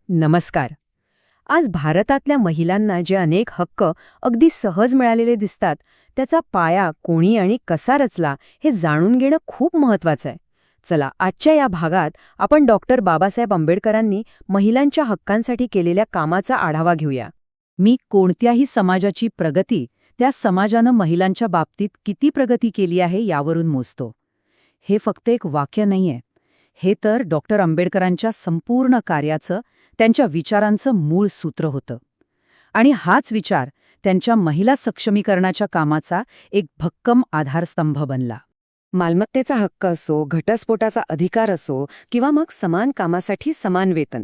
नमस्कार. आज भारतातल्या महिलांना जे अनेक हक्क अगदी सहज मिळालेले दिसतात, त्याचा पाया कोणी आणि कसा रचला हे जाणून घेणं खूप महत्वाचं आहे. चला, आजच्या या भागात आपण डॉक्टर बाबासाहेब आंबेडकरांनी महिलांच्या हक्कांसाठी केलेल्या कामाचा आढावा घेऊया. मी कोणत्याही समाजाची प्रगती त्या समाजानं महिलांच्या बाबतीत किती प्रगती केली आहे यावरून मोजतो. हे फक्त एक वाक्य नाहीये. हे तर डॉक्टर आंबेडकरांच्या संपूर्ण कार्याचं, त्यांच्या विचारांचं मूळ सूत्र होतं. आणि हाच विचार त्यांच्या महिला सक्षमीकरणाच्या कामाचा एक भक्कम आधारस्तंभ बनला. मालमत्तेचा हक्क असो, घटस्फोटाचा अधिकार असो किंवा मग समान कामासाठी समान वेतन,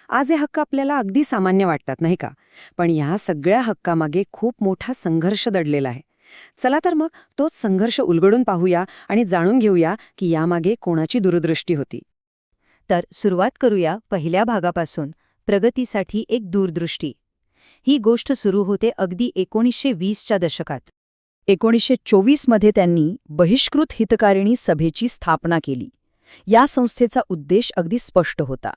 आज हे हक्क आपल्याला अगदी सामान्य वाटतात, नाही का? पण ह्या सगळ्या हक्कामागे खूप मोठा संघर्ष दडलेला आहे. चला तर मग तोच संघर्ष उलगडून पाहूया आणि जाणून घेऊया की यामागे कोणाची दूरदृष्टी होती. तर सुरुवात करूया पहिल्या भागापासून, प्रगतीसाठी एक दूरदृष्टी. ही गोष्ट सुरू होते अगदी 1920च्या दशकात. 1924 मध्ये त्यांनी बहिष्कृत हितकारिणी सभेची स्थापना केली. या संस्थेचा उद्देश अगदी स्पष्ट होता.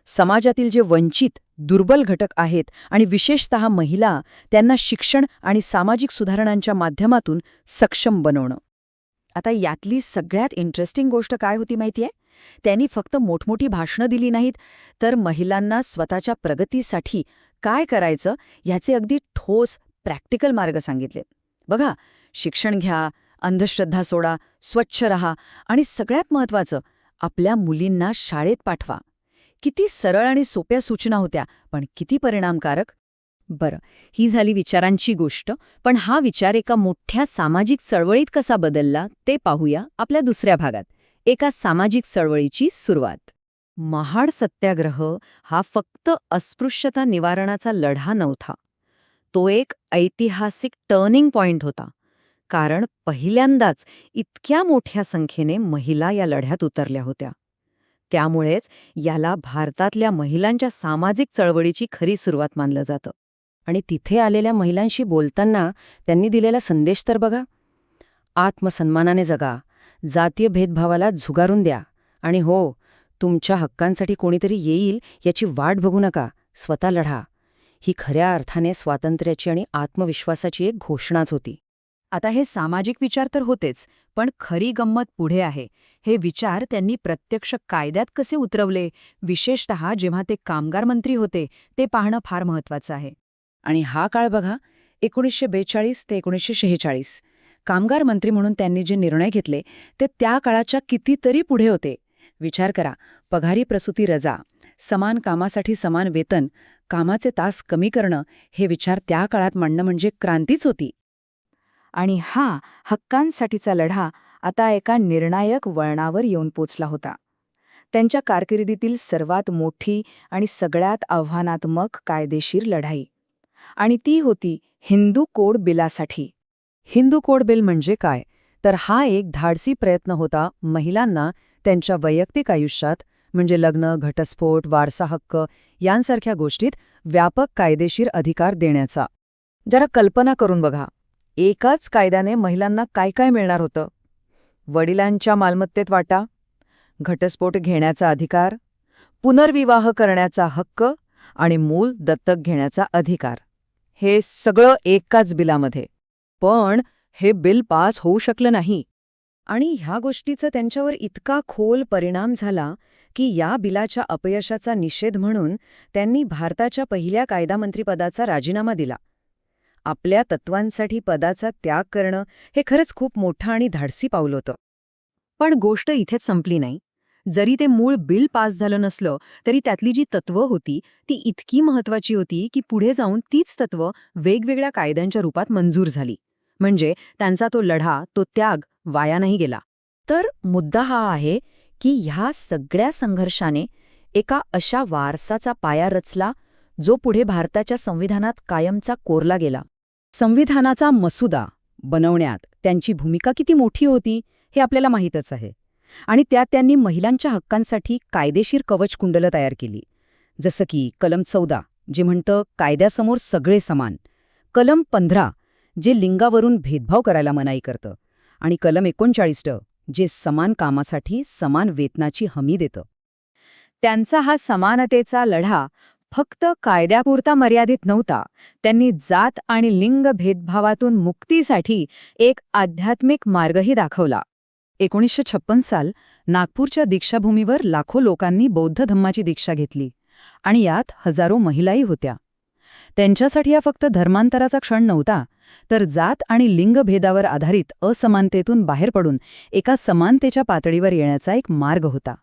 समाजातील जे वंचित, दुर्बल घटक आहेत आणि विशेषतः महिला, त्यांना शिक्षण आणि सामाजिक सुधारणांच्या माध्यमातून सक्षम बनवणं. आता यातली सगळ्यात इंटरेस्टिंग गोष्ट काय होती माहितीये? त्यांनी फक्त मोठमोठी भाषणं दिली नाहीत, तर महिलांना स्वतःच्या प्रगतीसाठी काय करायचं ह्याचे अगदी ठोस, प्रॅक्टिकल मार्ग सांगितले. बघा, शिक्षण घ्या, अंधश्रद्धा सोडा, स्वच्छ रहा आणि सगळ्यात महत्त्वाचं, आपल्या मुलींना शाळेत पाठवा. किती सरळ आणि सोप्या सूचना होत्या, पण किती परिणामकारक. बरं, ही झाली विचारांची गोष्ट, पण हा विचार एका मोठ्या सामाजिक चळवळीत कसा बदलला ते पाहूया आपल्या दुसऱ्या भागात. एका सामाजिक चळवळीची सुरुवात. महाड सत्याग्रह हा फक्त अस्पृश्यता निवारणाचा लढा नव्हता. तो एक ऐतिहासिक टर्निंग पॉइंट होता. कारण पहिल्यांदाच इतक्या मोठ्या संख्येने महिला या लढ्यात उतरल्या होत्या. त्यामुळेच याला भारतातल्या महिलांच्या सामाजिक चळवळीची खरी सुरुवात मानलं जातं. आणि तिथे आलेल्या महिलांशी बोलताना त्यांनी दिलेला संदेश तर बघा. आत्मसन्मानाने जगा, जातीय भेदभावाला झुगारून द्या आणि हो, तुमच्या हक्कांसाठी कोणीतरी येईल याची वाट बघू नका, स्वतः लढा. ही खऱ्या अर्थाने स्वातंत्र्याची आणि आत्मविश्वासाची एक घोषणाच होती. आता हे सामाजिक विचार तर होतेच, पण खरी गंमत पुढे आहे. हे विचार त्यांनी प्रत्यक्ष कायद्यात कसे उतरवले, विशेषतः जेव्हा ते कामगार मंत्री होते, ते पाहणं फार महत्त्वाचं आहे. आणि हा काळ बघा, 1942 ते 1946. कामगार मंत्री म्हणून त्यांनी जे निर्णय घेतले ते त्या काळाच्या कितीतरी पुढे होते. विचार करा, पगारी प्रसूती रजा, समान कामासाठी समान वेतन, कामाचे तास कमी करणं, हे विचार त्या काळात मांडणं म्हणजे क्रांतीच होती. आणि हा हक्कांसाठीचा लढा आता एका निर्णायक वळणावर येऊन पोचला होता. त्यांच्या कारकिर्दीतील सर्वात मोठी आणि सगळ्यात आव्हानात्मक कायदेशीर लढाई. आणि ती होती हिंदू कोड बिलासाठी. हिंदू कोड बिल म्हणजे काय? तर हा एक धाडसी प्रयत्न होता महिलांना त्यांच्या वैयक्तिक आयुष्यात, म्हणजे लग्न, घटस्फोट, वारसा हक्क यांसारख्या गोष्टीत व्यापक कायदेशीर अधिकार देण्याचा. जरा कल्पना करून बघा, एकाच कायद्याने महिलांना काय काय मिळणार होतं? वडिलांच्या मालमत्तेत वाटा, घटस्फोट घेण्याचा अधिकार, पुनर्विवाह करण्याचा हक्क आणि मूल दत्तक घेण्याचा अधिकार. हे सगळं एकाच बिलामध्ये. पण हे बिल पास होऊ शकलं नाही. आणि ह्या गोष्टीचा त्यांच्यावर इतका खोल परिणाम झाला की या बिलाच्या अपयशाचा निषेध म्हणून त्यांनी भारताच्या पहिल्या कायदामंत्रीपदाचा राजीनामा दिला. आपल्या तत्वांसाठी पदाचा त्याग करणं हे खरंच खूप मोठं आणि धाडसी पाऊल होतं. पण गोष्ट इथेच संपली नाही. जरी ते मूळ बिल पास झालं नसलं, तरी त्यातली जी तत्त्वं होती ती इतकी महत्त्वाची होती की पुढे जाऊन तीच तत्त्वं वेगवेगळ्या कायद्यांच्या रूपात मंजूर झाली. म्हणजे त्यांचा तो लढा, तो त्याग वाया नाही गेला. तर मुद्दा हा आहे की ह्या सगळ्या संघर्षाने एका अशा वारसाचा पाया रचला जो पुढे भारताच्या संविधानात कायमचा कोरला गेला. संविधानाचा मसुदा बनवण्यात त्यांची भूमिका किती मोठी होती हे आपल्याला माहीतच आहे. आणि त्यात त्यांनी महिलांच्या हक्कांसाठी कायदेशीर कवचकुंडलं तयार केली. जसं की कलम 14 जे म्हणतं कायद्यासमोर सगळे समान, कलम 15 जे लिंगावरून भेदभाव करायला मनाई करतं, आणि कलम 39 जे समान कामासाठी समान वेतनाची हमी देतं. त्यांचा हा समानतेचा लढा फक्त कायद्यापुरता मर्यादित नव्हता. त्यांनी जात आणि लिंग भेदभावातून मुक्तीसाठी एक आध्यात्मिक मार्गही दाखवला. 1956 साल नागपूरच्या दीक्षाभूमीवर लाखो लोकांनी बौद्ध धम्माची दीक्षा घेतली आणि यात हजारो महिलाही होत्या. त्यांच्यासाठी हा फक्त धर्मांतराचा क्षण नव्हता, तर जात आणि लिंगभेदावर आधारित असमानतेतून बाहेर पडून एका समानतेच्या पातळीवर येण्याचा एक मार्ग होता.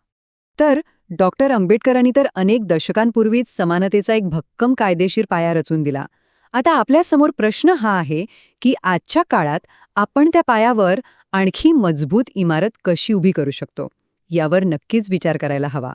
तर डॉक्टर आंबेडकरांनी तर अनेक दशकांपूर्वीच समानतेचा एक भक्कम कायदेशीर पाया रचून दिला. आता आपल्यासमोर प्रश्न हा आहे की आजच्या काळात आपण त्या पायावर आणखी मजबूत इमारत कशी उभी करू शकतो, यावर नक्कीच विचार करायला हवा.